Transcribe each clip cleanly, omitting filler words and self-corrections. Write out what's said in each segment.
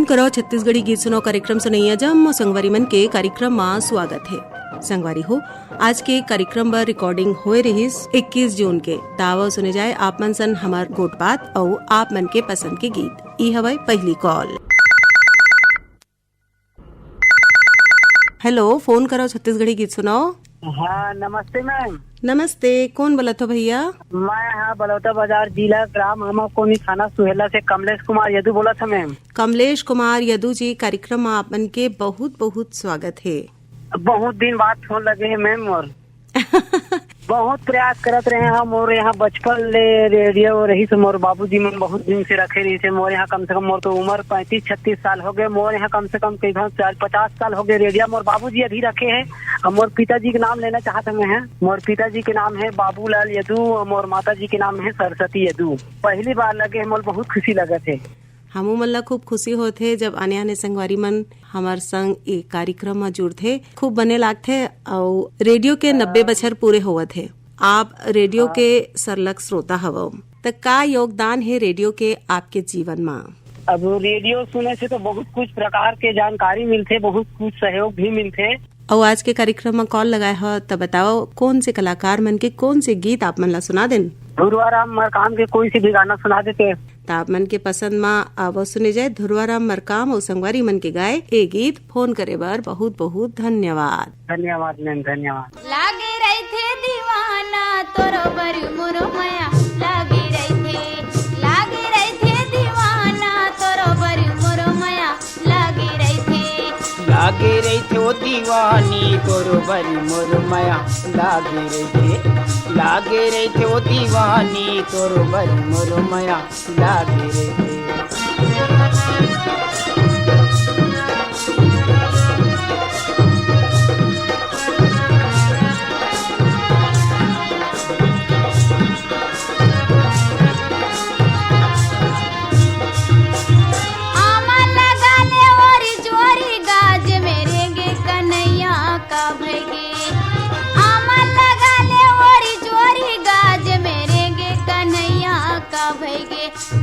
करो छत्तीसगढ़ी गीत सुनो कार्यक्रम सुनैया जम संगवारी मन के कार्यक्रम में स्वागत है। संगवारी हो, आज के कार्यक्रम बर रिकॉर्डिंग होए रहिस 21 जून के। दावा सुने जाए आप मन सन हमार गोट बात और आप मन के पसंद के गीत। ई हवाई पहली कॉल। हेलो, फोन करो छत्तीसगढ़ी गीत सुनाओ। हाँ नमस्ते मैम। नमस्ते, कौन बोलत हो भैया? मैं हाँ बलौदा बाजार जिला ग्राम कोनी थाना सुहेला से कमलेश कुमार यदु बोला था मैम। कमलेश कुमार यदु जी, कार्यक्रम में आप मन के बहुत बहुत स्वागत है। बहुत दिन बाद फोन लगे है मैम और बहुत प्रयास करत रहे हम और यहाँ बचपन ले रेडियो रही से मोर बाबूजी मन बहुत दिन से रखे रही से। मोर यहाँ कम से कम मोर तो उम्र 35-36 साल हो गए। मोर यहाँ कम से कम कई 50 साल हो गए रेडियो मोर बाबूजी अभी रखे हैं। और मोर पिताजी के नाम लेना चाहते हैं। मोर पिताजी के नाम है बाबूलाल यदु और मोर माता जी के नाम है सरस्वती यदु। पहली बार लगे मोर बहुत खुशी लगे थे। हमू मन ला खूब खुशी होते जब आने आने संगवारी मन हमार संग एक कार्यक्रम में जुड़ते। खूब बने लागते और रेडियो के 90 बछर पूरे होवत है। आप रेडियो के सरलग श्रोता हवो, तो का योगदान है रेडियो के आपके जीवन में? अब रेडियो सुने से तो बहुत कुछ प्रकार के जानकारी मिलते, बहुत कुछ सहयोग भी मिलते। और आज के कार्यक्रम में कॉल लगाए हो तो बताओ कौन से कलाकार मन के कौन से गीत आप मन ला सुना देन? धुरवाराम मरकाम के कोई सी भी गाना सुना देते। आप मन के पसंद में अब सुने जाए धुरवाराम मरकाम और संगवारी मन के गाए ए गीत। फोन करे बार बहुत बहुत धन्यवाद। धन्यवाद मैम, धन्यवाद। लागे रही थे दीवाना तोरो बर मोरो माया लागे रही थे दीवाना तोरो बर मोरो माया लागे रही थे ओ दीवानी तोरो बर मोरो माया लागे रही थे ओ दीवानी तोरो बर मोरो माया लागे रही थे।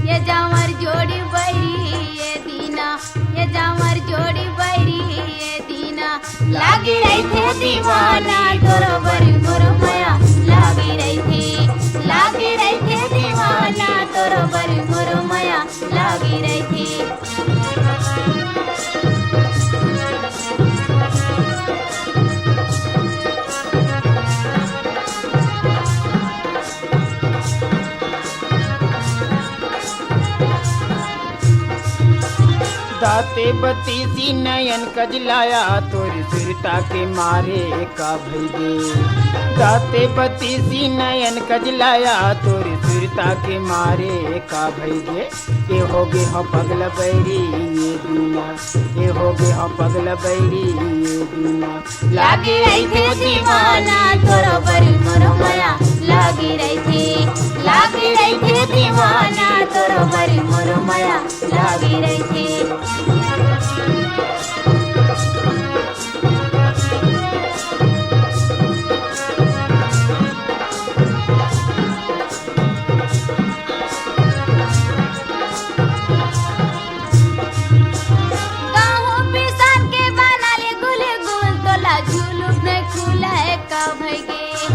ये जामर जोड़ी बैरी ये दीना लागी रही थे दीवाना तोरो बरी मोरो माया लागी रही थे दीवाना तोरो बरी मोरो माया लागी रही थी। दाते बतीसी नयन कजलाया तोरी सुरता के मारे का भैगे। दाते बतीसी नयन कजलाया तोरी सुरता के मारे का भैगे। ये हो गे हो पगल बैरी ये दीना, ये हो गे हो पगल बैरी ये दीना लागी रही थे दीवाना तोरो बरी मोरो माया लागी रही थे दीवाना तोरो बरी मोरो माया लागी रही थी।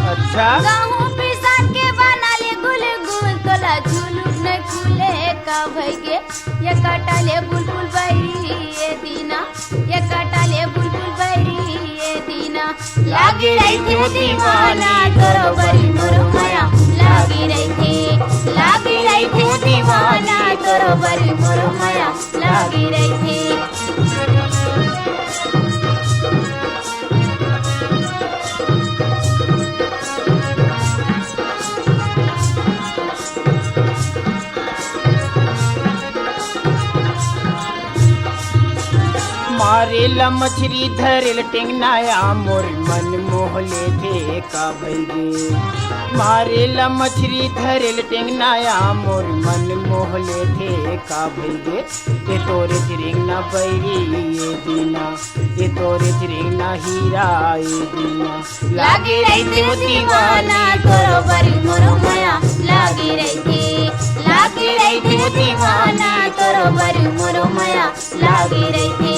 अच्छा पिसान के बना ले गुल गुल तोला झुलुक न खुले का भैगे। ये कटाले बुलबुल बैरी ये दीना, ये कटाले बुलबुल बैरी ये दीना लागी रही थी दीवाना तोरो बरी मोरो माया लागी रही थी दीवाना तोरो बरी मोरो माया लागी रही थी। मारे ला मछली धरेल टेंगनाया मोर मन मोहले थे का भैगे। मारे ला मछली धरेल टेंगनाया मोर मन मोहले थे का भैगे। ये तोरे चिरिंगना बैरी ये दीना, ये तोरे चिरिंगना हीरा ये दीना लागी रही थी दीवाना तोरो बरी मोरो माया लागी रही थी। लागे रही थे दीवाना तोरो बर मोरो माया लागे रही थे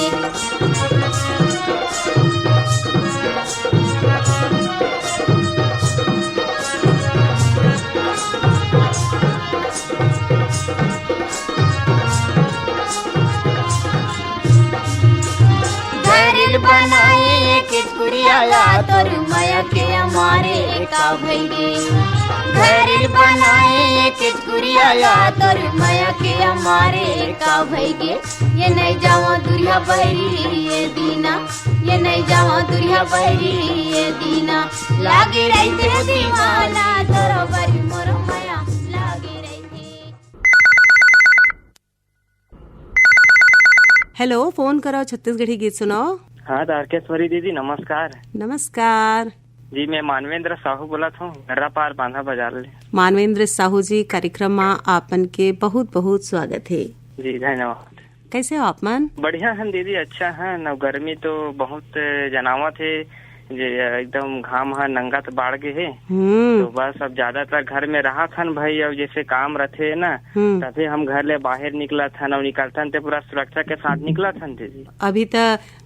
घरिल बनाए किसकुरिया तोर माया के हमारे का भइगे घरिल बनाए किसकुरिया तोर माया के हमारे का भइगे ये नहीं जाओ दुरिया बहरी ये दीना ये नहीं जाओ दुरिया बहरी ये दीना लागे रही थे दीवाना तोरो बरी मोरो माया लागे रही थे। हेलो, फोन करो, छत्तीसगढ़ी गीत सुनाओ। हाँ तारकेश्वरी दीदी नमस्कार। नमस्कार जी, मैं मानवेंद्र साहू बोला था, घर्रा पार बांधा बाजार ले। मानवेंद्र साहू जी, कार्यक्रम में आपन के बहुत बहुत स्वागत है। जी धन्यवाद। कैसे हो आप मन? बढ़िया है दीदी, अच्छा है न। गर्मी तो बहुत जनावत है, एकदम घाम है, नंगा तो बाढ़ गए है। तो बस अब ज्यादातर घर में रहा था भाई। अब जैसे काम रहते ना तभी हम घर ले बाहर निकला था न, निकलता तो पूरा सुरक्षा के साथ निकला था दीदी। अभी तो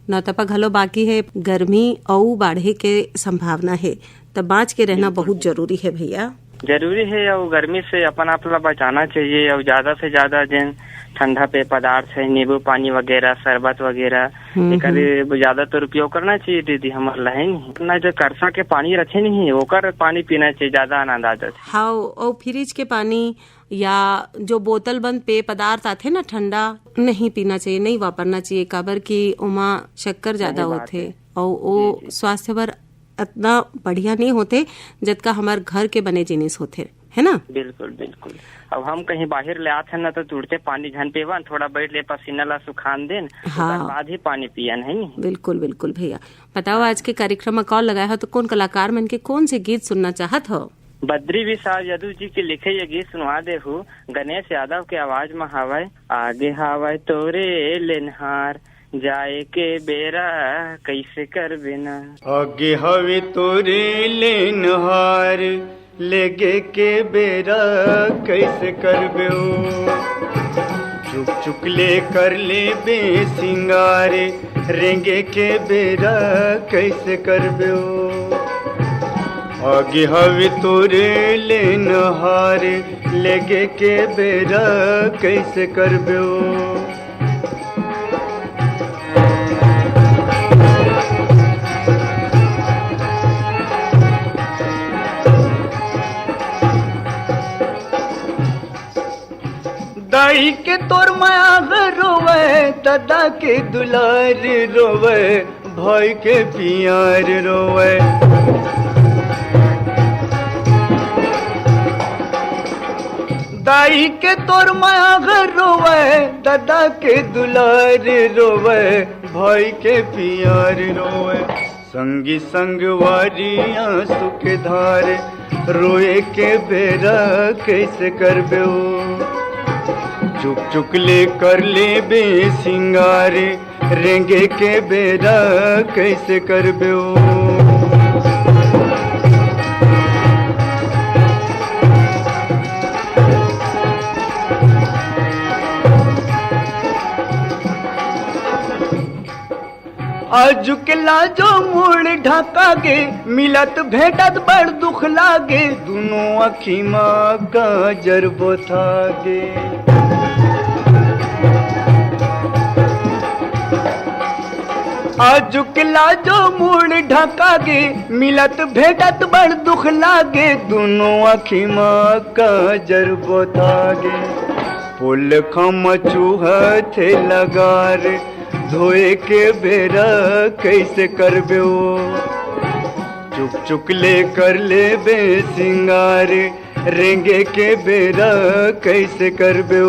नौतपा घलो बाकी है, गर्मी और बाढ़े के संभावना है, तो बाँच के रहना बहुत जरूरी है भैया। जरूरी है, और गर्मी से अपन आप बचाना चाहिए। और ज्यादा से ज्यादा जिन ठंडा पेय पदार्थ है, नींबू पानी वगैरह, शरबत वगैरह, ज्यादातर उपयोग करना चाहिए दीदी। हमारे लहे नहीं जो करसा के पानी रखे नहीं ओकर पानी पीना चाहिए, ज्यादा आनंद आता है। हाँ, और फ्रिज के पानी या जो बोतल बंद पेय पदार्थ आते ना ठंडा, नहीं पीना चाहिए, नहीं वापरना चाहिए, काबर की उमा शक्कर ज्यादा होते और वो स्वास्थ्य पर इतना बढ़िया नहीं होते जितना हमारे घर के बने जिनिस होते है ना। बिल्कुल बिल्कुल। अब हम कहीं बाहर ले आते ना तो तुरते पानी झन पेवन, थोड़ा बैठ ले पसीना ला सुखान देन, हाँ। बाद ही पानी पियन है। बिल्कुल बिल्कुल भैया। बताओ आज के कार्यक्रम में कॉल लगाया हो तो कौन कलाकार मन के कौन से गीत सुनना चाहत हो? बद्री विशाल यदु जी के लिखे ये गीत सुनवा दे हूँ। गणेश यादव के आवाज में हवाए आगे हवाए तोरे लेनहार जाए के बेरा कैसे कर बिना। आगे हवे तोरे लेनहार लेगे के बेरा कैसे करबे चुक चुक ले कर ले बे सिंगारे रेंगे के बेरा कैसे करबे। आगे हवे तोरे लेनहार लेगे के बेरा कैसे करबे। दाई के तोर माया रोवे, दादा के दुलार रोवे, भाई के प्यार रोवे। दाई के तोर माया रोवे, दादा के दुलार रोवे, भाई के प्यार रोवे। संगी संगवारी आंसू के धार रोए के बेरा कैसे करबे। चुक चुक ले कर ले बे सिंगारे रेंगे के बेरा कैसे करबे। आज के लाजो मुड़ ढाका गे मिलत भेटत बड़ दुख लागे, दोनों अखी माँ का जरबो था गे। आज के लाजो मुड़ ढाका गे मिलत भेटत बड़ दुख लागे, दोनों अखी माँ का जरबो था गे। पुल खम चूहा थे लगार धोए के बेरा कैसे करबे। चुक चुक ले कर ले बे सिंगारे रेंगे के बेरा कैसे करबे।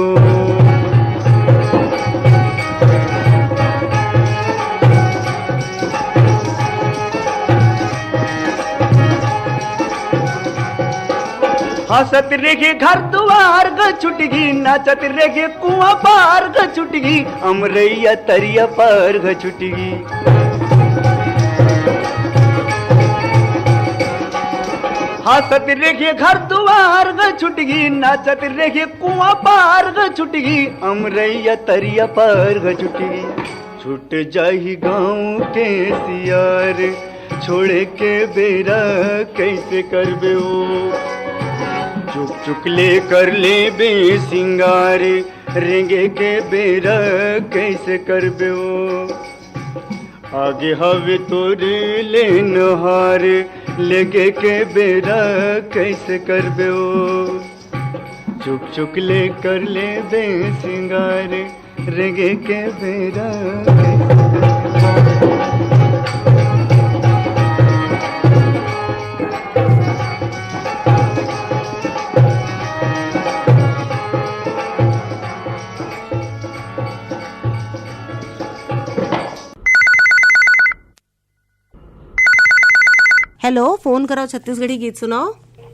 हंसत रेगे घर दुआर ग छुटगी, नाचत रेगे कुआं पार ग छुटगी, अमरैया तरिया पार ग छुटगी। हंसत रेखे घर दुआर ग छुटगी, नाचत रेखे कुआं पार ग छुटगी, अमरैया तरिया पार ग छुटगी। छूट जाही गाँव के सियार, छोड़े के बेरा कैसे करबे ओ। चुक चुक ले कर ले बे सिंगार, रेंगे के बेरा कैसे करबे ओ। आगे हवे तोरे ले नहार, लेगे के बेरा कैसे करबे ओ। चुक चुक ले कर ले बे सिंगार, रेंगे के बेरा हेलो, फोन करो छत्तीसगढ़ी गीत सुनाओ।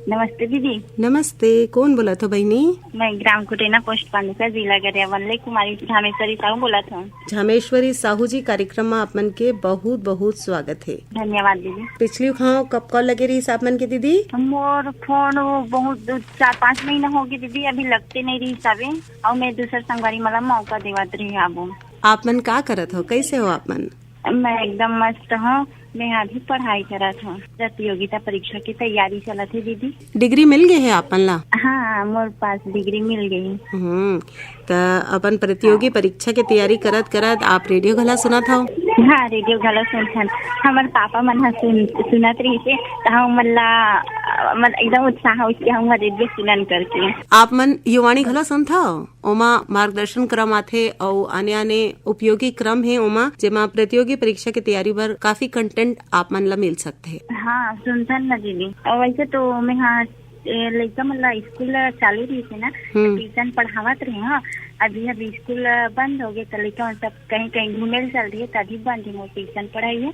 नमस्ते दीदी। नमस्ते, कौन बोला था बहनी? मैं ग्राम कुटेना पोस्ट पांडुका जिला गरियाबंद कुमारी झामेश्वरी साहू बोला था। झामेश्वरी साहू जी, कार्यक्रम में आप मन के बहुत बहुत स्वागत है। धन्यवाद दीदी। पिछली खाओ कब कॉल लगे रही आप मन के दीदी? मोर फोन बहुत 4-5 महीना हो गए दीदी, अभी लगते नहीं रही साबे, और मैं दूसर संगवारी मला मौका देवत रही। आप मन का करत हो, कैसे हो आप मन? मैं एकदम मस्त हूँ। मैं अभी पढ़ाई करत हूँ, प्रतियोगिता परीक्षा की तैयारी चलत है दीदी। डिग्री मिल गई है आपन ला? हाँ, मोर पास डिग्री मिल गई। तो अपन प्रतियोगी परीक्षा की तैयारी करत करत आप रेडियो घला सुनत हो? हाँ, रेडियो घला सुनथन। हमारे पापा मन सुनत रही से, हम मन एकदम उत्साह उसके हम रेडियो सुनन करके। आप मन युवाणी घला सुनत हो? ओमा मार्गदर्शन क्रम आथे और आने आने उपयोगी क्रम है ओमा, जेमा प्रतियोगी परीक्षा की तैयारी पर काफी कंटेंट आप मन ला मिल सकते है। हाँ, सुनथन ना दीदी। वैसे तो मैं हाँ लड़का मतलब स्कूल चालू रही थी ना, ट्यूशन पढ़ावत रही। हाँ, अभी स्कूल बंद हो गए तो लड़का मतलब कहीं कहीं घूमे चल रही है, तभी बंद है। ट्यूशन पढ़ाई है,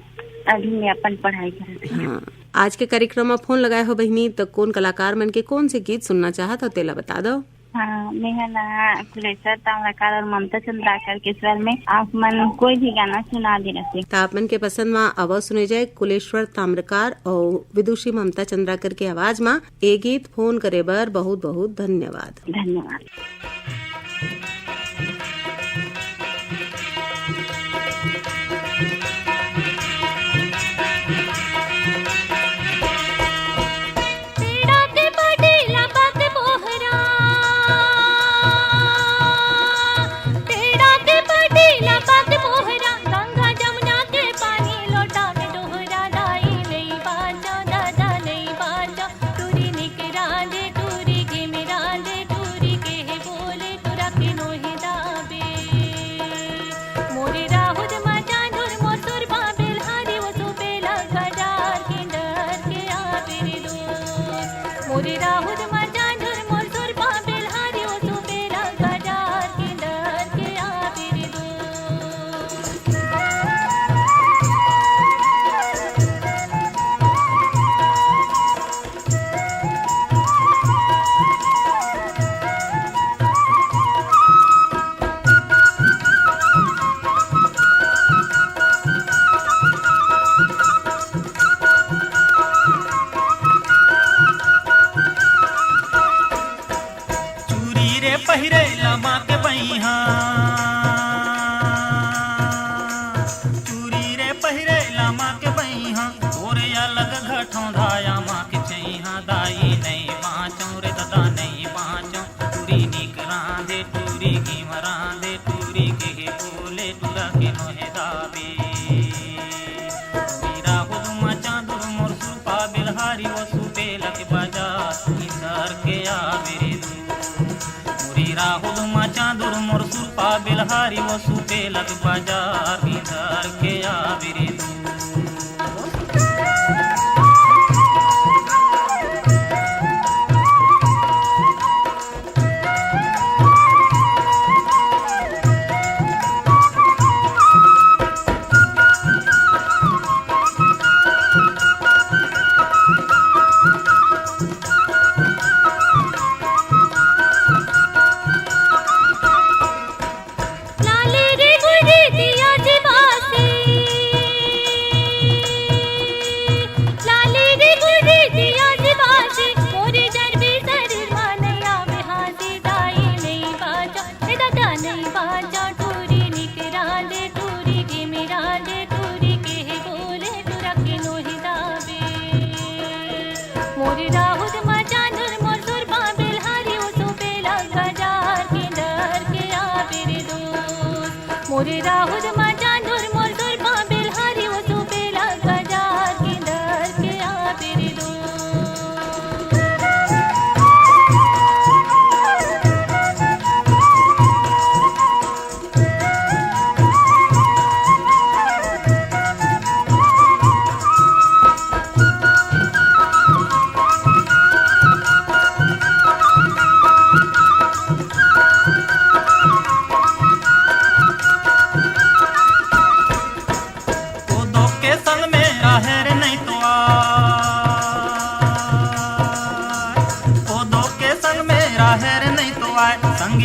अभी मैं अपन पढ़ाई कर रही हूँ। आज के कार्यक्रम में फोन लगाए हो बहनी, तो कौन कलाकार मन के कौन से गीत सुनना चाहत हो तेला बता दो। हाँ, मैं है ना कुलेश्वर ताम्रकार और ममता चंद्राकर के स्वर में आप मन कोई भी गाना सुना दे रहे। तो आप मन के पसंद में आवाज सुने जाए कुलेश्वर ताम्रकार और विदुषी ममता चंद्राकर के आवाज में ये गीत। फोन करे बर बहुत बहुत धन्यवाद। धन्यवाद। बिलहारी वो सूपे लग बाजार इधर के आविरी लाले रे गुरे दिया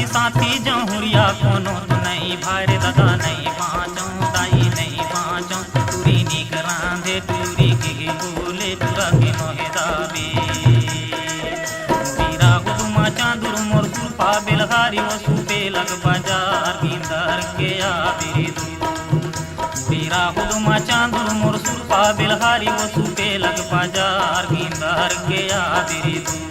साथी साथी जहुरिया कोनो तो नहीं भाई दादा नहीं बाँचो दाई नहीं बाँचो तुरी निक रांधे तुरी के बोले तुरा के नोहे दाबे मुरीरा गुदुमा चांदुर मोर सुपा बेलहारी वो सुपे लग बाजार गिंदर के आबे दू मुरीरा गुदुमा चांदुर मोर सुपा बेलहारी वो सुपे लग बाजार गिंदर के आबे दू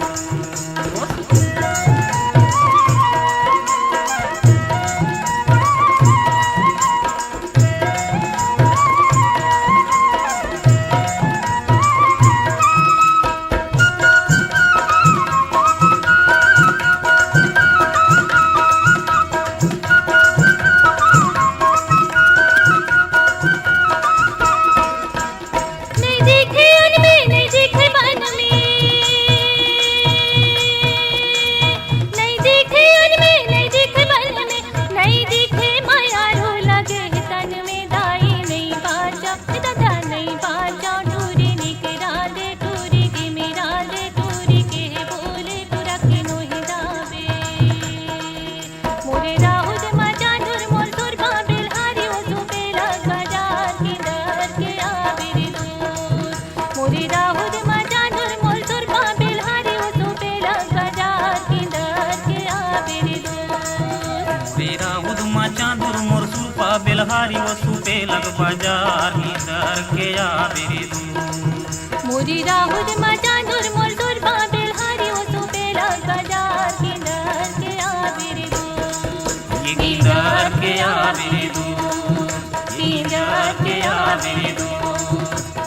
बेलहारी वो सुपे लग बाजार गिंदर के आबे दू मोरी राहुल मचानूर मोर दुर्बा बेलहारी वो सुपे लग बाजार गिंदर के आबे दू ये गिंदर के आबे दू गिंदर के आबे दू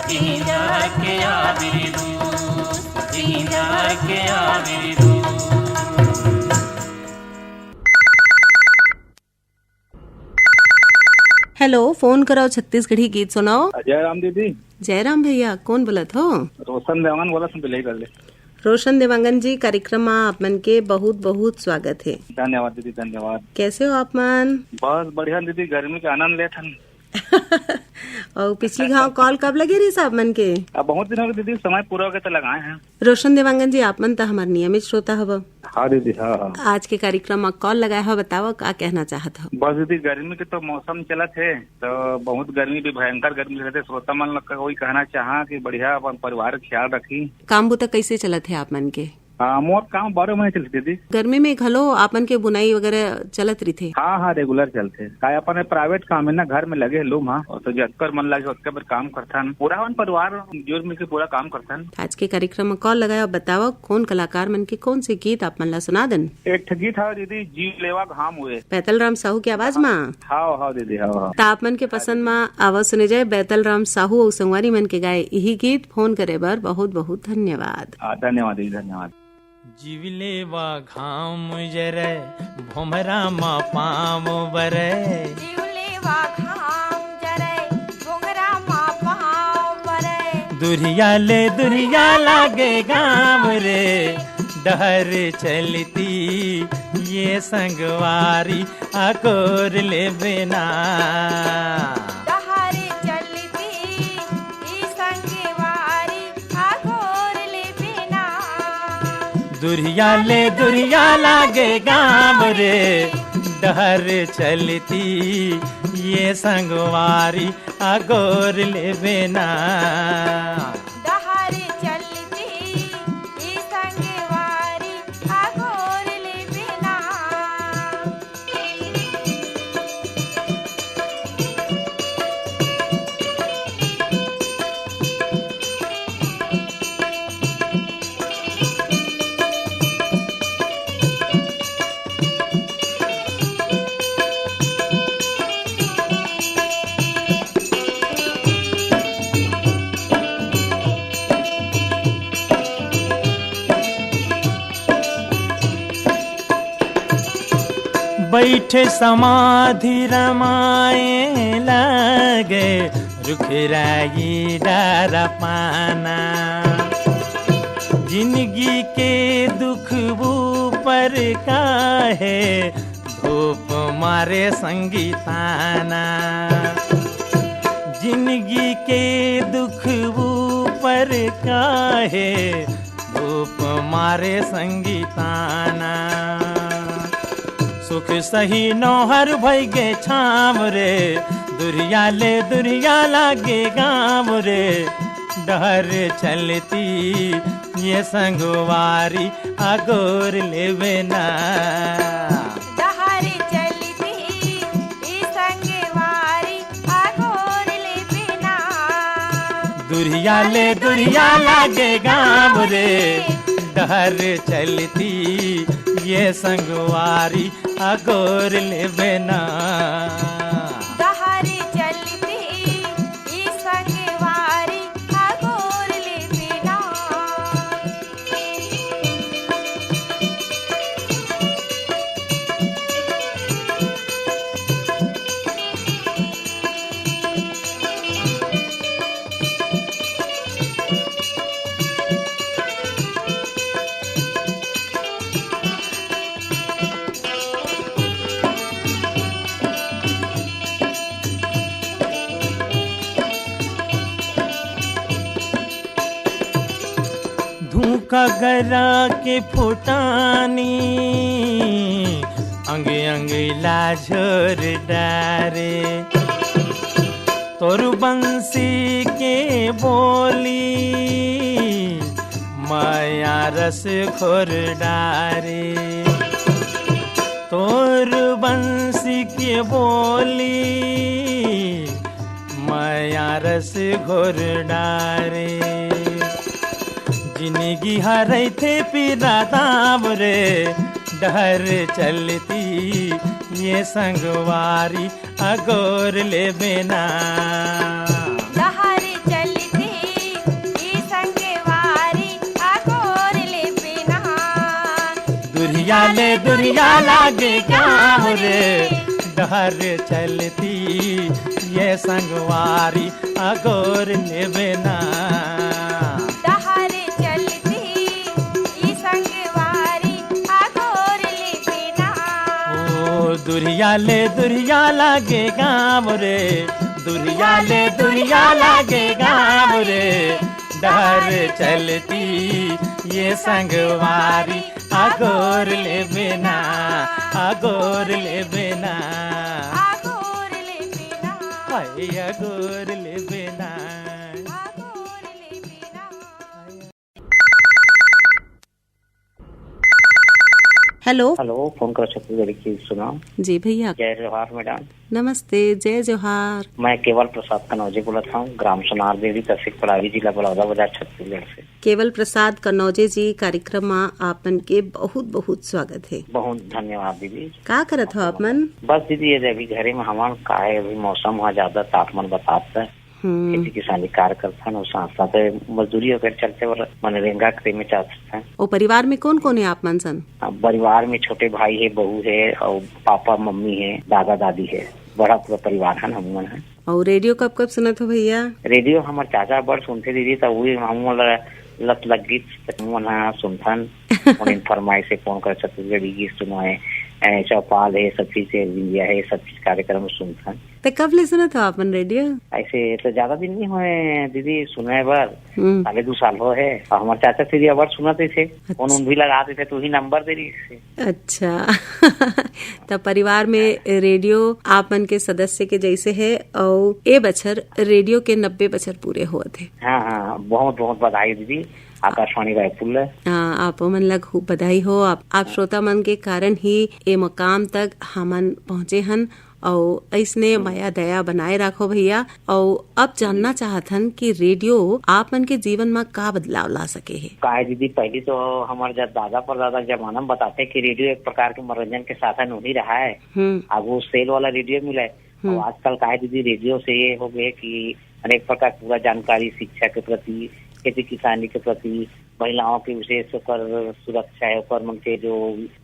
गिंदर के आबे दू गिंदर के आबे दू। हेलो, फोन कराओ छत्तीसगढ़ी गीत सुनाओ। जयराम दीदी। जयराम भैया, कौन बोलत हो? रोशन देवांगन बोला सुन ले कर ले। रोशन देवांगन जी, कार्यक्रम में आप मन के बहुत बहुत स्वागत है। धन्यवाद दीदी, धन्यवाद। कैसे हो आप मन? बस बढ़िया दीदी, गर्मी का आनंद ले थन। और पिछली घाव कॉल कब लगे रही साहब मन के? अब बहुत दिन हो गए दीदी, समय पूरा हो गया तो लगाए हैं। रोशन देवांगन जी, आप मन तो हमारे नियमित श्रोता हव। हाँ दीदी, हाँ। आज के कार्यक्रम में कॉल लगाया हो, बताओ क्या कहना चाहत हो? बस दीदी, गर्मी के तो मौसम चला थे तो बहुत गर्मी भी, भयंकर गर्मी रहते। श्रोता मन का वही कहना चाहा कि बढ़िया अपन परिवार का ख्याल रखी। काम बुता कैसे चलत है आप मन के? हाँ, मोर काम 12 महीने चलती दीदी। गर्मी में घलो आपन के बुनाई वगैरह चलत रही थे? हाँ, रेगुलर चलते। काय अपन प्राइवेट काम है ना, घर में लगे लोग। हाँ, और तो जकर मन लगे उसके पर काम करथन, पूरा अपन परिवार जोर में के पूरा काम करथन। आज के कार्यक्रम में कॉल लगाया, बताओ कौन कलाकार मन के कौन से गीत आप मन ला सुना देन? एक गीत है दीदी, जीव लेवा घाम हुए, बैतल राम साहू की आवाज में। हाँ दीदी, हाँ। आप मन के पसंद में आवाज सुने जाए बैतल राम साहू और संगवारी मन के गाए यही गीत। फोन करे बर बहुत बहुत धन्यवाद। धन्यवाद दीदी, धन्यवाद। जीवले वा घाम जरे भोमरा मा पाम बरे, जीवले वा घाम जरे भोमरा मा पाम बरे, दुरिया लागे गाम रे, डहर चलती ये संगवारी आकोर ले बिना, डहर चलती ये संगवारी आकोर ले बिना, दुरिया लागे गाम रे, डहर चलती ये संगवारी आगोर ले बिना, डहर चलती ये संगवारी आगोर ले बिना। बैठे समाधि रमाए लगे, रुखराई डारा पाना, जिंदगी के दुख ऊपर का है, धूप मारे संगीताना, जिंदगी के दुख ऊपर का है, धूप मारे संगीताना, सुख सही नौहर भई गे छाम रे, दुरिया ले दुरिया लागे गाम रे, डहर चलती ये संगवारी अगोर लेवे ना। डहर चलती ये संगवारी अगोर लेवे ना। दुरिया ले दुरिया लागे गाम रे, डहर चलती ये संगवारी अगोर लेवे ना। डहर चलती ये संगवारी अगोर लेवे ना। धूका गरा के फुटानी, अंगे अंगे लाझर डारे, तोर बंसी के बोली माया रस खोर डारे। तोर बंसी के बोली माया रस घोर डारे। जिंदगी हरई थे पीरा दाम रे, डहर चलती ये संगवारी अगोर लेवे ना। डहर चलती ये संगवारी अगोर लेवे ना। दुरिया ले दुरिया लागे गाम रे, डहर चलती ये संगवारी अगोर लेवे ना। डहर चलती ये संगवारी अगोर लेवे ना। ओ दुरिया ले दुरिया लागे गाम रे, दुरिया ले दुरिया लागे गाम रे, डहर चलती ये संगवारी अगोर लेवे ना, अगोर लेवे ना, अगोर लेवे ना। हाय अगोर लेवे ना। अगोर लेवे ना। हेलो हेलो, फोन कर छत्तीसगढ़ की सुना। जी भैया, जय जोहार मैडम। नमस्ते, जय जोहार। मैं केवल प्रसाद कनौजे बोला था, ग्राम सोनार देवी, तहसील पड़ावी, जिला बलौदाबाजार, छत्तीसगढ़ से। केवल प्रसाद कन्नौजे जी, कार्यक्रम में आपन के बहुत बहुत स्वागत है। बहुत धन्यवाद दीदी। का करत हो आप मन? बस दीदी ये अभी घरे में हमार का है, अभी मौसम वहाँ ज्यादा तापमान बताता है, खेती किसानी कार्य करता है, साथ साथ मजदूरी वगैरह चलते वाला मनरेगा करे में चाहता है। और परिवार में कौन कौन है आप मन सन? परिवार में छोटे भाई है, बहू है, और पापा मम्मी है, दादा दादी है, बड़ा पूरा परिवार है, हम है। और रेडियो कब कब सुनत हो भैया? रेडियो हमारे चाचा बड़ सुनते दीदी, तो वही हम लत लग गई सुनथन उन्हें फरमाइश से फोन कर छत्तीसगढ़ी गीत सुनाए, चौपाल है, सब चीज इंडिया है, सब चीज कार्यक्रम सुनथन। तो कब ले सुना था आपन रेडियो? ऐसे तो ज्यादा दिन नहीं हुए दीदी, सुने बार 2.5 साल हो है। और हमारे चाचा सीरिया बार सुनाते थे, फोन उन भी लगाते थे, तो ही नंबर दे रही। अच्छा तो परिवार में रेडियो आपन के सदस्य के जैसे है, और ए बछर रेडियो के 90 बछर पूरे हुए थे। हाँ हाँ, बहुत बहुत बधाई दीदी, आकाशवाणी रायपुर। आप मन ला खूब बधाई हो। आप श्रोता मन के कारण ही ए मकाम तक हमन पहुँचे हन, और ऐसने माया दया बनाए रखो भैया। और अब जानना चाहतन कि रेडियो आप मन के जीवन में का बदलाव ला सके है? का दीदी, पहले तो हमारे जब दादा परदादा जमाना में बताते कि रेडियो एक प्रकार के मनोरंजन के साधन हो ही रहा है। अब वो सेल वाला रेडियो मिला है, और आजकल का दीदी रेडियो से ये हो गए कि अनेक प्रकार पूरा जानकारी, शिक्षा के प्रति, खेती किसानी के प्रति, महिलाओं के विशेष कर सुरक्षा है, और मन के जो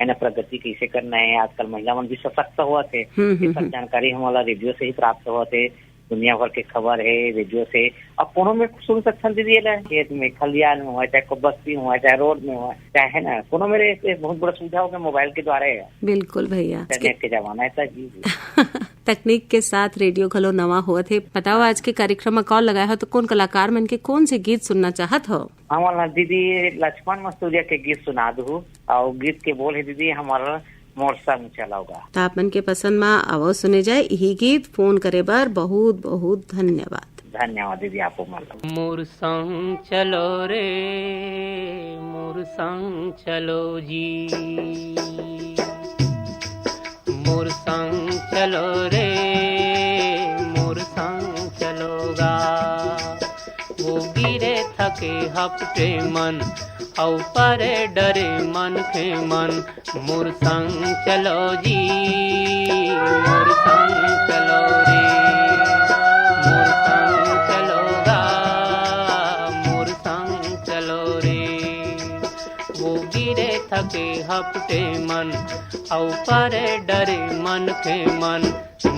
है ना प्रगति कैसे करना है। आजकल महिला मन भी सशक्त हुआ थे, ये सब जानकारी हमारा रेडियो से ही प्राप्त हुआ थे। दुनिया भर के खबर है रेडियो से। अब कोनो में सुन सकते दीदी, खेत में, खलियान में हुआ, चाहे बस्ती में हुआ, चाहे रोड में हुआ, चाहे है ना, कोनो मेरे बहुत बड़ा सुविधा हो गया मोबाइल के द्वारा है। बिल्कुल भैया, इंटरनेट के जमाना है जी। तकनीक के साथ रेडियो खलो नवा हुआ थे। बताओ आज के कार्यक्रम में कॉल लगाया हो तो कौन कलाकार मन के कौन से गीत सुनना चाहत हो? हमारा दीदी लक्ष्मण मस्तूरिया के गीत सुना दू, और गीत के बोल है दीदी हमारा मोर संग चलोगा। तापन के पसंद में आवाज सुने जाए यही गीत। फोन करे बार बहुत बहुत धन्यवाद। धन्यवाद दीदी, आपको मतलब। मोर संग चलो रे, मोर संग चलो जी, मोर संग चलो रे, मोर संग चलोगा। वो गिरे थके हपटे मन, औ परे डरे मन के मन। मोर संग चलो जी, मोर संग चलो रे, मोर संग चलोगा, मोर संग चलो रे। वो गिरे थके हपटे मन, औ परे डरे मन के मन।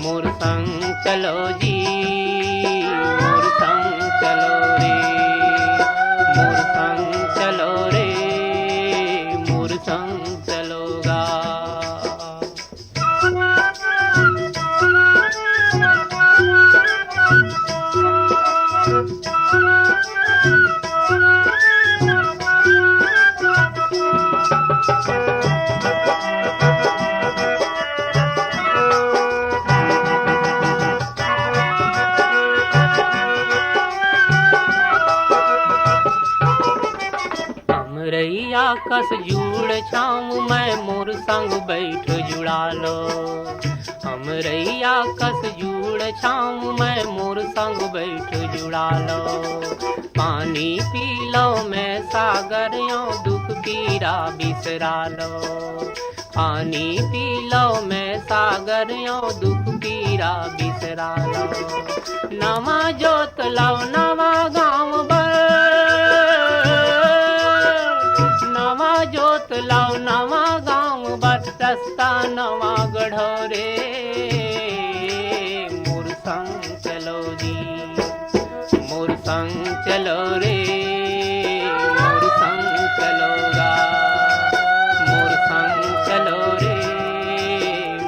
मोर संग चलो जी, मोर संग चलो रे, मोर संग चलो रे, मोर संग चलोगा। हमरैया कस जुड़ छाम मैं, मोर संग बैठ जुड़ा लो। हमरैया कस जुड़ छाम मैं, मोर संग बैठ जुड़ा लो। पानी पी लो मैं सागर यो, दुख पीरा बिसरा लो। पानी पी लो मैं सागर यो, दुख पीरा बिसरा लो। नवा जोत लाओ नवा गाँव बर, नवा जोत लाओ नवा गाँव बर, रास्ता नवा गढ़ो रे। मोर संग चलो जी, मोर संग चलो रे, मोर संग चलोगा। मोर संग चलो रे,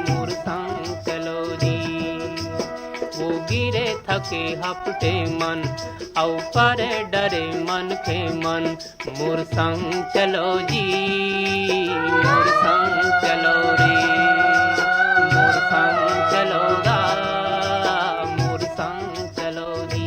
मोर संग चलो जी। वो गिरे थके हपटे मन, औ परे डरे मन के मन। मोर संग चलो जी, मोर संग चलो रे, मोर संग चलोगा, मोर संग चलो जी।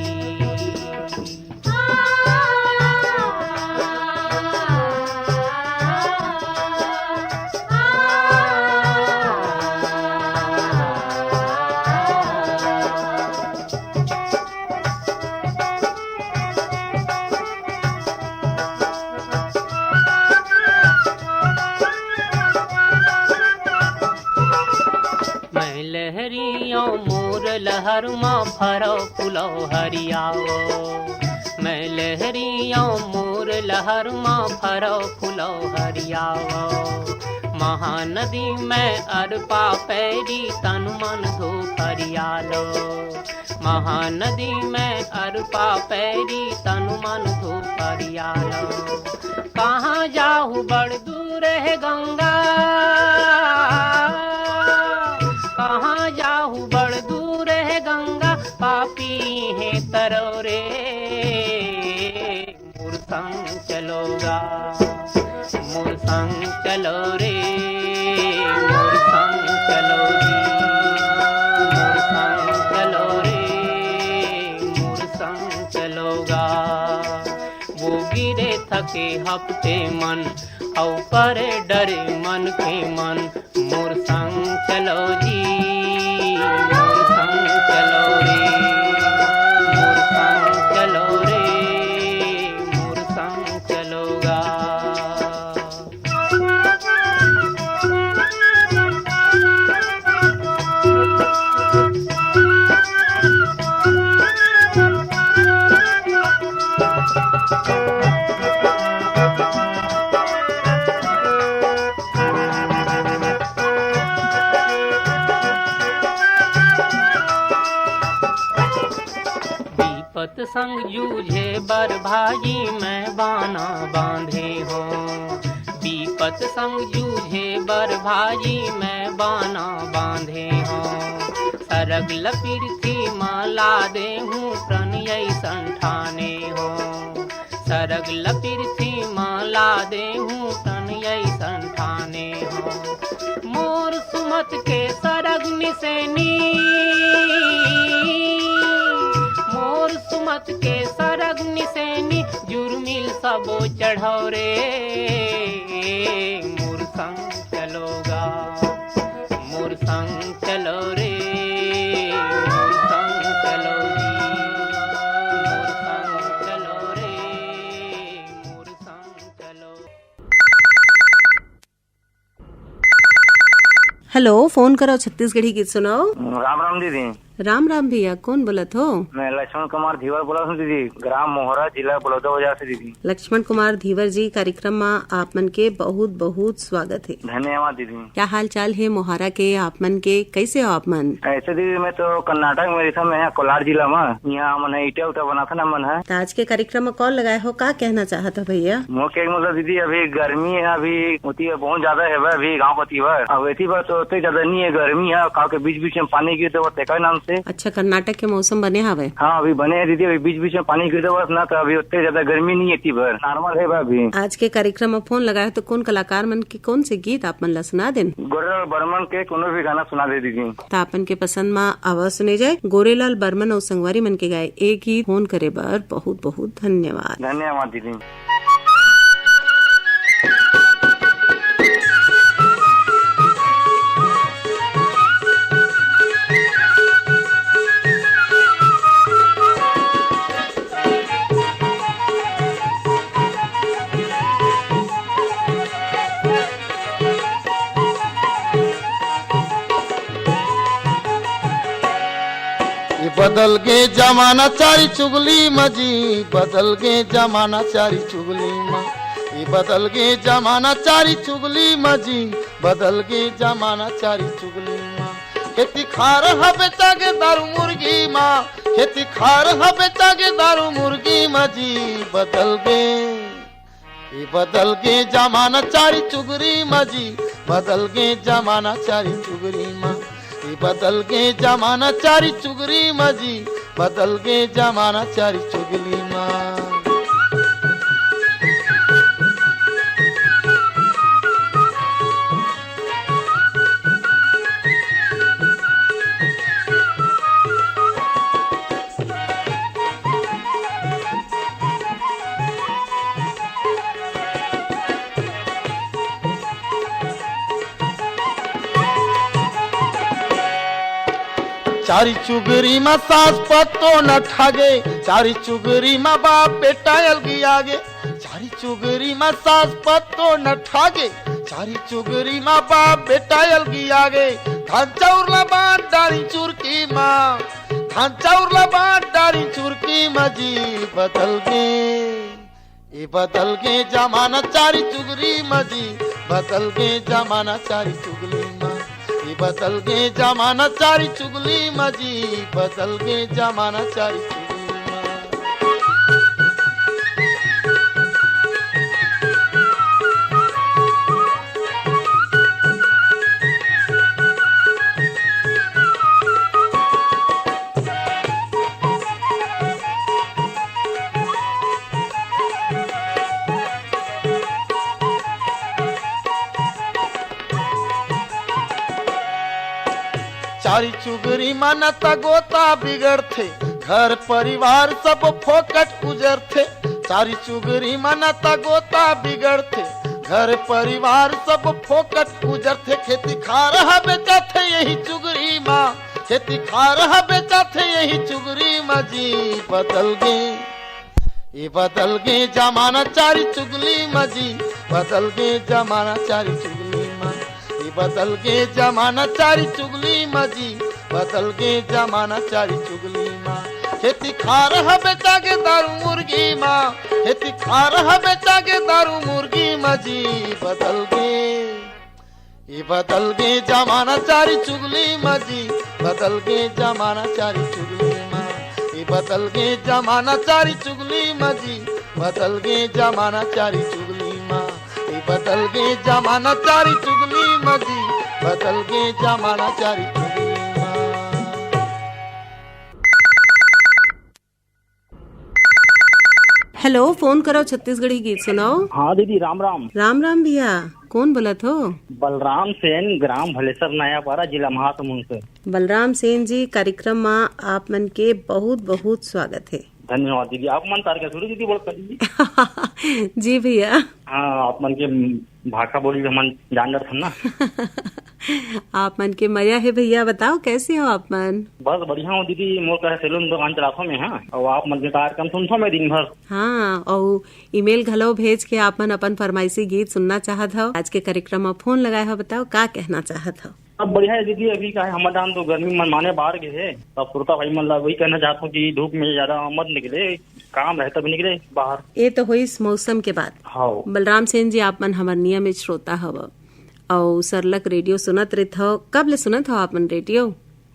लहरियों मोर लहर माँ फरो फुलो हरियाओ। मैं लहरियों मोर लहर माँ फरो फुलो हरियाओ। महानदी में अरपा पैरी तन मन धो हरियालो। महानदी में अरपा पैरी तन मन धो हरियालो। कहाँ जाहू बड़ दूर है गंगा, कहाँ जाहू बड़ दूर है गंगा, पापी है तरोरे। मोर संग चलोगा, मोर संग चलो रे, मोर संग चलो जी, मोर संग चलो रे, मोर संग चलोगा। वो गिरे थके हपटे मन, औ परे डरे मन के मन। मोर संग चलो जी, मोर संग चलो रे, मोर संग चलो रे, मोर संग चलोगा। विपत संग जूझे बर भाजी मैं बाना बांधे हो। विपत संग जूझे बर भाजी मैं बाना बांधे हो। सरग लपीरथी माला दे हूँ प्रणय संठाने हो। सरग लपीरथी माला दे हूँ प्रणय संठाने हो। सुमत के सरग निसेनी, मोर सुमत के सरग निसेनी, जुर्मिल सबो चढ़ाओ रे, मोर संग चलोगा, मोर संग चलो रे, मोर संग चलोगी, मोर संग चलो रे, मोर संग चलो। हेलो, फोन करो छत्तीसगढ़ी गीत सुनाओ। राम राम दीदी। राम राम भैया, कौन बोलत हो? मैं लक्ष्मण कुमार धीवर बोला हूँ दीदी, ग्राम मोहरा, जिला बलौदाबाजार से दीदी। लक्ष्मण कुमार धीवर जी, कार्यक्रम में आप मन के बहुत बहुत स्वागत है। धन्यवाद दीदी। क्या हाल चाल है मोहारा के आप मन के, कैसे हो आप मन? ऐसे दीदी मैं तो कर्नाटक में रहता, मैं कोलार जिला में, यहाँ मन ईटा उटा बना था ना मन है। तो आज के कार्यक्रम में कॉल लगाए हो, क्या कहना चाहता भैया? मुझे मतलब दीदी अभी गर्मी है, अभी होती है बहुत ज्यादा है अभी गाँव का तीवर, अब ऐसी बात तो उतनी ज्यादा नहीं है, गर्मी है, गाँव के बीच बीच में पानी गिरते वो तेका नाम से। अच्छा, कर्नाटक के मौसम बने हवे? हाँ अभी बने हैं दीदी, अभी बीच बीच में पानी गिरते बस ना, तो अभी उतनी ज्यादा गर्मी नहीं है, तीवर नॉर्मल है अभी। आज के कार्यक्रम में फोन लगाए तो कौन कलाकार मन के कौन से गीत आप मन ला सुना देन? गोरेलाल बर्मन के कोनो भी गाना सुना दे दीदी। तो आपन के पसंद में आवाज सुने जाए गोरेलाल बर्मन और संगवारी मन के गाए एक गीत। फोन करे बर बहुत बहुत धन्यवाद। धन्यवाद दीदी। बदल गे जमाना चारी चुगली मजी, बदल गे जमाना चारी चुगली माँ, ये बदल गे जमाना चारी चुगली मजी, बदल गे जमाना चारी चुगली माँ। खेती खार हा बेचा गे दारू मुर्गी माँ, खेती खार हा बेचा गे दारू मुर्गी मजी, बदल गे ये बदल गे जमाना चारी चुगरी मजी, बदल गे जमाना चारी चुगरी माँ, बदल गे जमाना चारी चुगरी मजी, बदल गे जमाना चारी चुगली माँ। चारी चुगरी माँ सास पत्तो न ठागे, चारी चुगरी माँ बाप बेटा अलगी आगे, चारी चुगरी माँ सास पत्तो न ठागे, चारी चुगरी माँ बाप बेटा अलगी आगे। धान चाउरला बांट डारी चुरकी माँ, धान चाउरला बांट डारी चुरकी मजी, बदल गे ये बदल गे जमाना चारी चुगरी मजी, बदल गे जमाना चारी चुगली माँ, बदल गे जमाना चारी चुगली मजी, बदल गे जमाना चारी चुगली माँ। चारी चुगरी मानता गोता बिगड़थे, घर परिवार सब फोकट गुजरथे, चारी चुगरी मानता गोता बिगड़थे, घर परिवार सब फोकट गुजरथे। खेती खा रहा बेचा थे यही चुगरी माँ, खेती खा रहा बेचा थे यही चुगरी माँ जी, बदल गे ये बदल गे जमाना चारी चुगली मजी, बदल गे जमाना चारी चुगली माँ, बदल गे जमाना चारी चुगली मजी, बदल गे जमाना चारी चुगली माँ। खेती खा रहा बेचा के दारू मुर्गी माँ, खेती खा रहा बेचा के दारू मुर्गी मजी, बदल गे ये बदल गे जमाना चारी चुगली मजी, बदल गे जमाना चारी चुगली माँ, ये बदल गे जमाना चारी चुगली मजी, बदल गे जमाना चारी चुगली माँ, बदल गे जमाना चारी चुगली मजी, बदल गे जमाना चारी चुगली माँ। हेलो, फोन करो, छत्तीसगढ़ी गीत सुनाओ। हाँ दीदी, राम राम। राम राम भैया, कौन बोलत हो? बलराम सेन, ग्राम भलेसर, नयापारा, जिला महासमुंद से। बलराम सेन जी, कार्यक्रम में आप मन के बहुत बहुत स्वागत है। धन्यवाद दीदी। आप मन तार के दीदी बोल कर जी भैया। हाँ, आप मन के भाषा बोली हम जान रहे थे ना। आप मन के मजा है भैया, बताओ कैसे हो आप मन? बस बढ़िया हूँ दीदी। मोर का सैलून दुकान चलाता में है और आप मन के कार्यक्रम सुनता मैं दिन भर। हाँ, और ईमेल घलो भेज के आप मन अपन फरमाइशी गीत सुनना चाहत हो। आज के कार्यक्रम में फोन लगाए हो, बताओ का कहना चाहत हो? अब बढ़िया है दीदी। अभी का है हमारे जान तो गर्मी मन माने बाहर गए है, तब सुरता भाई मन वही कहना चाहता हूँ कि धूप में ज्यादा मत निकले, काम रहता भी निकले बाहर। ये तो हुई इस मौसम के बाद। हाँ बलराम सेन जी, आप मन हमार नियमित श्रोता हव और सरलक रेडियो सुनत रहत हो। कब ले सुनत हो आप मन रेडियो?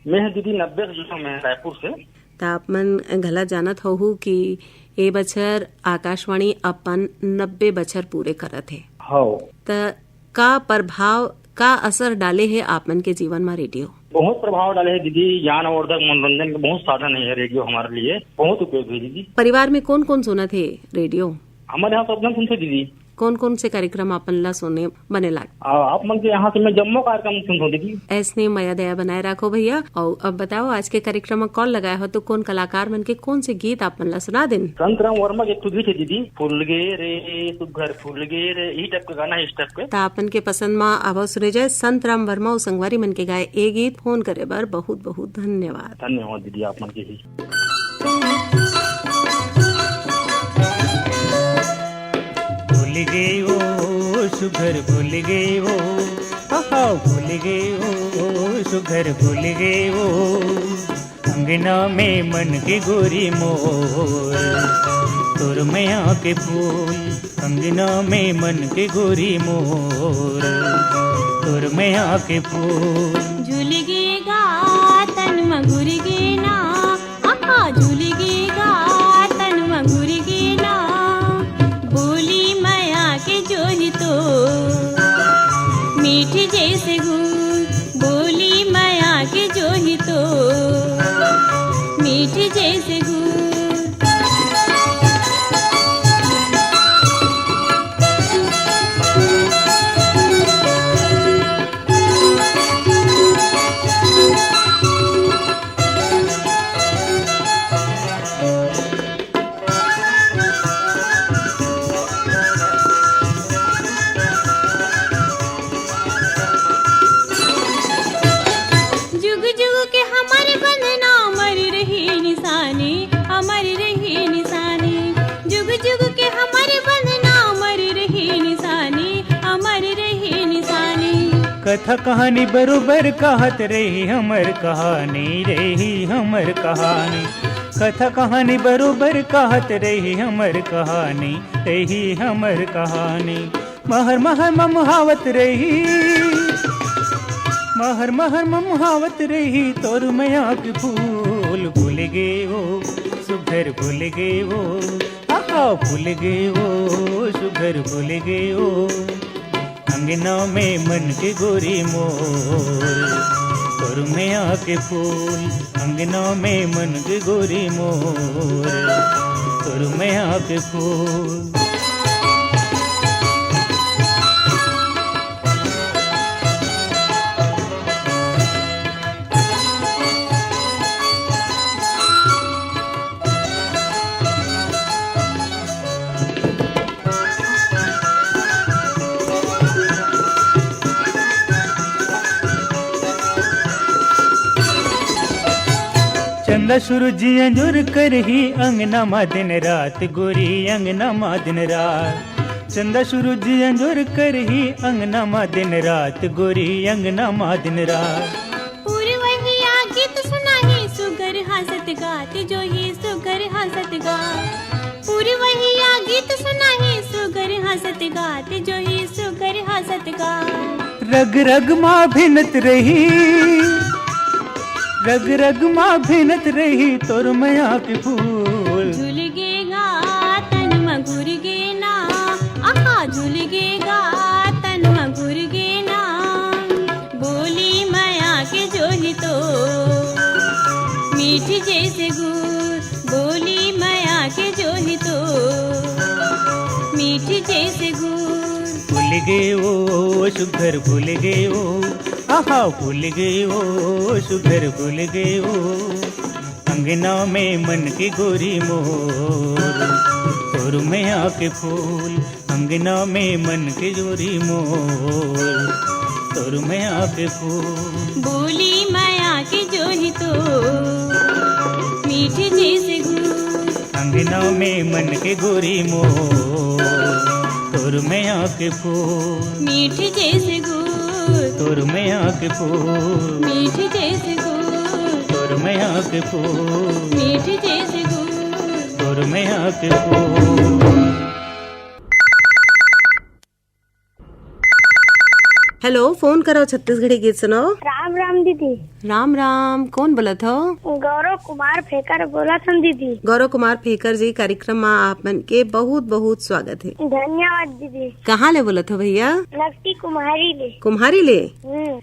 मैं दीदी 90 से मैं रायपुर से। तो आप मन घला जानत हो कि ए बछर आकाशवाणी अपन 90 बछर पूरे करत है। हाँ, त का प्रभाव, का असर डाले है आप मन के जीवन में रेडियो? बहुत प्रभाव डाले है दीदी। ज्ञानवर्धक मनोरंजन के बहुत साधन है रेडियो हमारे लिए, बहुत उपयोगी है दीदी। परिवार में कौन कौन सुनत है रेडियो? हमारे यहाँ सब सुनते दीदी। कौन कौन से कार्यक्रम अपन ला सुनने बने लाग? आप मन के यहाँ से मैं जम्मू कार्यक्रम सुनता दीदी। ऐसने मया दया बनाए रखो भैया। और अब बताओ, आज के कार्यक्रम में कॉल लगाया हो तो कौन कलाकार मन के कौन से गीत आप मन ला सुना दें? संतराम वर्मा के गीत है दीदी। फूल गे रे सुघर फूल गे रे, यही टाइप का गाना है, इस टाइप के। तो आपन के पसंद में आवाज सुने जाए संतराम वर्मा और संगवारी मन के गाए ए गीत। फोन करे बर बहुत बहुत धन्यवाद। धन्यवाद दीदी, आप मन के ही। भूल गए वो सुघर, भूल गए वो, भूल गए वो सुघर, भूल गए वो अंगना में मन के गोरी मोर, तोर मैया के फूल। अंगना में मन के गोरी मोर, तोर मैया के फूल। झूल गेगा तन मघुर गे ना, आहा झूल गेगा तन मघुर गे ना, बोली माया के जोही तो मीठी जैसे गुड़, बोली माया के जोही तो मीठी जैसे गुड़। कथा कहानी बरोबर कहत रही हमर कहानी, रही हमर कहानी। कथा कहानी बरोबर कहत रही हमर कहानी, रही हमर कहानी। महर महर ममहावत रही, महर महर ममहावत रही, तोर मैया के फूल। भूल गए वो सुघर, भूल गए वो, आहा भूल गए वो सुघर, भूल गए वो अंगना में मन के गोरी मोर, तोर मैया के फूल। अंगना में मन के गोरी मोर, तोर मैया के फूल। चंदा सूरज अंजुर कर ही अंगना मा दिन रात, गोरी अंगना मा दिन रात। चंदा सूरज अंजुर कर ही अंगना मा दिन रात, गोरी अंगना मा दिन रात। पूर्वहिया गीत सुना ही सुगर हंसत गात, जो ही सुगर हंसत गात। पूर्वहिया गीत सुना ही सुगर हंसत गात, जो ही सुगर हंसत गात। रग रग माँ भिनत रही, रग रग माँ भिनत रही, तोर मैया के फूल। झूल गेगा तन मघुर गे ना, आहा झूल गेगा तन मघुर गे ना, बोली माया के जोही तो मीठी जैसे गुड़, बोली माया के जोही तो गए ओ सुघर भूल गए ओ, आहा भूल गए ओ सुघर भूल गए ओ, अंगना में मन की गोरी मोर, तोर में आके फूल, अंगना में मन की गोरी मोर, तोर में आके फूल। बोली माया के जो ही तो मीठे जैसे गुल, अंगना में मन के गोरी मोर, तोर में आके फूल, मीठे जैसे गुल, तोर में आके फूल, मीठे जैसे गुल, तोर में आके फूल, मीठे जैसे गुल, तोर में आके फूल। हेलो, फोन करो छत्तीसगढ़ी गीत सुनाओ। राम राम दीदी। राम राम, कौन बोलत हो? गौरव कुमार फेकर बोला था दीदी। गौरव कुमार फेकर जी, कार्यक्रम में आप मन के बहुत बहुत स्वागत है। धन्यवाद दीदी। कहाँ ले बोलत हो भैया? नक्की कुम्हारी ले। कुम्हारी ले?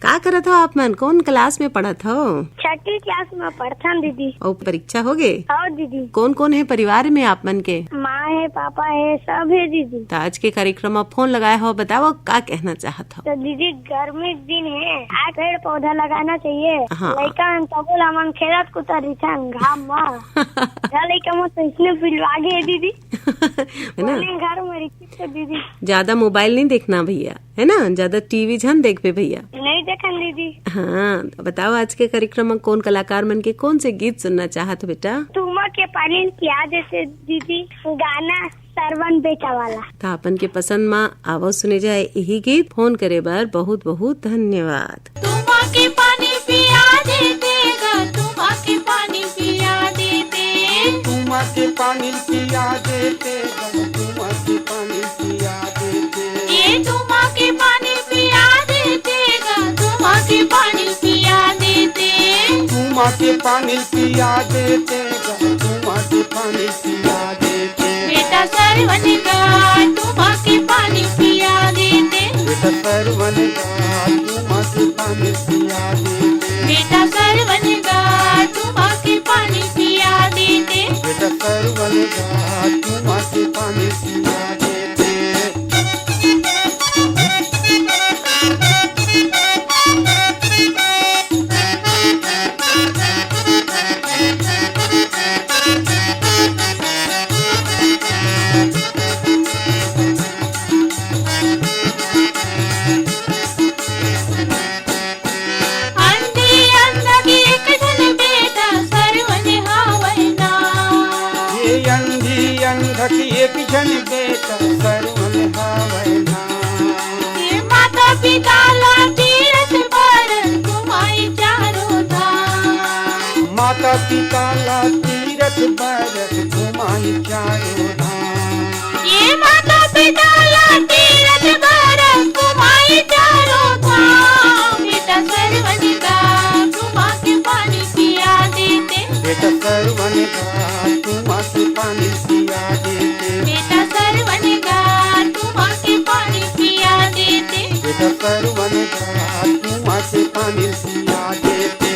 का करत हो आप मन? कौन क्लास में पढ़त हो? 6ठी क्लास में पढ़ता दीदी। और परीक्षा हो गए? हाँ दीदी। कौन कौन है परिवार में आप मन के? माँ है, पापा है, सब है दीदी। तो आज के कार्यक्रम में फोन लगाए हो, बताओ का कहना चाहत हो? तो दीदी गर्मी दिन है, आज पेड़ पौधा लगाना चाहिए। हाँ। लड़का तबोला मन खेलत को तरीछन घाम में लड़का मत तो इसने पिलवा गए दीदी। है ना? घर में रिक्की दीदी। ज्यादा मोबाइल नहीं देखना भैया, है ना? ज्यादा टीवी झन देख पे भैया। नहीं देखा दीदी। हाँ, तो बताओ आज के कार्यक्रम में कौन कलाकार मन के कौन से गीत सुनना चाहत हो बेटा? तुमा के पानी पिया जैसे दीदी गाना सरवन बेटा वाला। तो अपन के पसंद में आवो सुने जाए यही गीत। फोन करे बार बहुत बहुत धन्यवाद। तुमा के पानी पिया देते गा, तुमा के पानी पिया देते, तुमा के पानी पिया देते गा, तुमा के पानी पिया देते, ये तुमा के पानी पिया देते गा, तुमा के पानी पिया देते, तुमा के पानी पिया देते गा, तुमा के पानी पिया देते, बेटा सरवन गा तुमा के पानी पिया देते, बेटा सरवन गा तुमा के पानी पिया देते, बेटा सरवन गा तुमा के पानी पिया देते, बेटा सरवन गा तुमा के पानी पिया देते। एक जन बेटा सरवन हावना, ये माता पिता ला तीरथ पर घुमाई चारों धाम, माता पिता ला तीरथ पर घुमाई चारों धाम, ये माता पिता ला तीरथ पर घुमाई चारों धाम, बेटा सरवन गा तुमा के पानी पिया देते, बेटा सरवन गा तुमा के पानी पिया देते, बेटा सरवन गा तुमा के पानी पिया देते, बेटा सरवन गा तुमा के पानी पिया देते।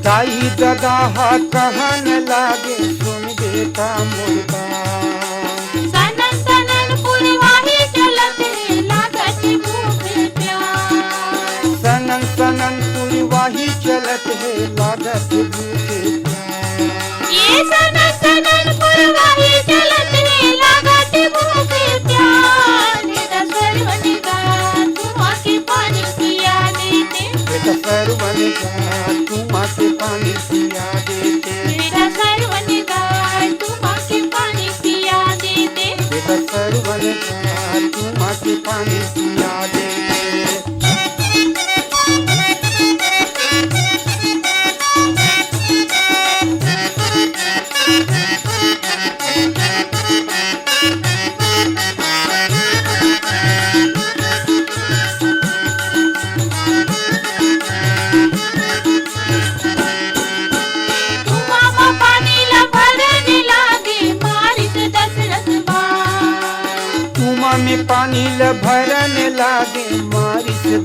दाई दादा हा कहन लागे सुन बेटा मुर्गा, सनन सनन पुरवाही चलत है लागत भूख प्यास, सनन सनन पुरवाही चलत है लागत भूखे प्यास, ये सनन सनन पुरवाही चलत है लागत भूख प्यास, बेटा सरवन गा तुमा के पानी पिया देते, बेटा सरवन गा तुमा के पानी पिया देते, बेटा सरवन गा तुमा के पानी पिया देते, बेटा सरवन गा तुमा के पानी पिया देते।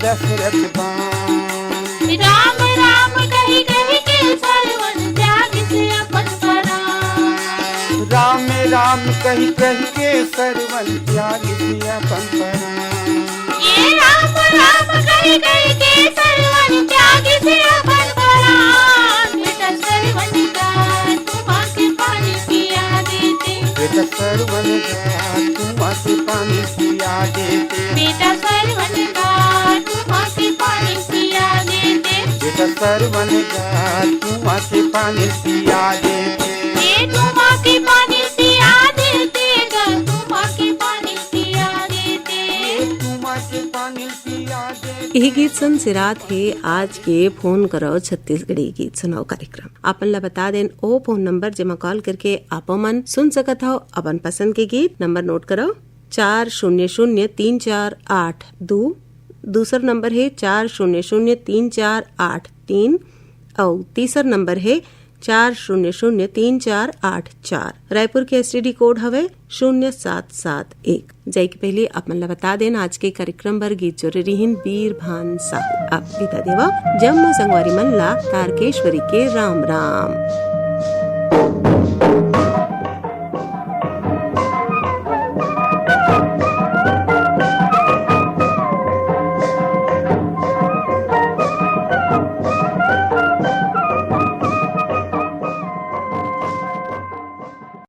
दशरथ बाण राम राम कही कही के सरवन त्याग से अपन प्राण राम राम कही कही के सरवन त्याग से अपन प्राण ये राम राम कही कही के सरवन त्याग से अपन प्राण बेटा सरवन का तुम आके पानी पिया देते बेटा सरवन का तुम आके पानी पिया देते बेटा सरवन का तुम आके पानी पिया देते बेटा सरवन का तुम आके पानी पिया देते ये तुम आके पानी पिया देते तुम आके पानी पिया देते तुम आके पानी पिया देते। यही गीत सुन सिरात है आज के फोन करो छत्तीसगढ़ी गीत सुनाओ कार्यक्रम। अपन ला बता दें ओ फोन नंबर जेमा कॉल करके आप मन सुन सकत हो अपन पसंद के गीत। नंबर नोट करो 400348 दूसरा नंबर है 400348 और तीसरा नंबर है 400348 रायपुर के एसटीडी कोड हवे 0771। जय के पहले अपन ला बता देना आज के कार्यक्रम बर गीत जोरे रिहिन वीर भान साहू आप पिता देवा जम्मू संगवारी मन ला तारकेश्वरी के राम राम।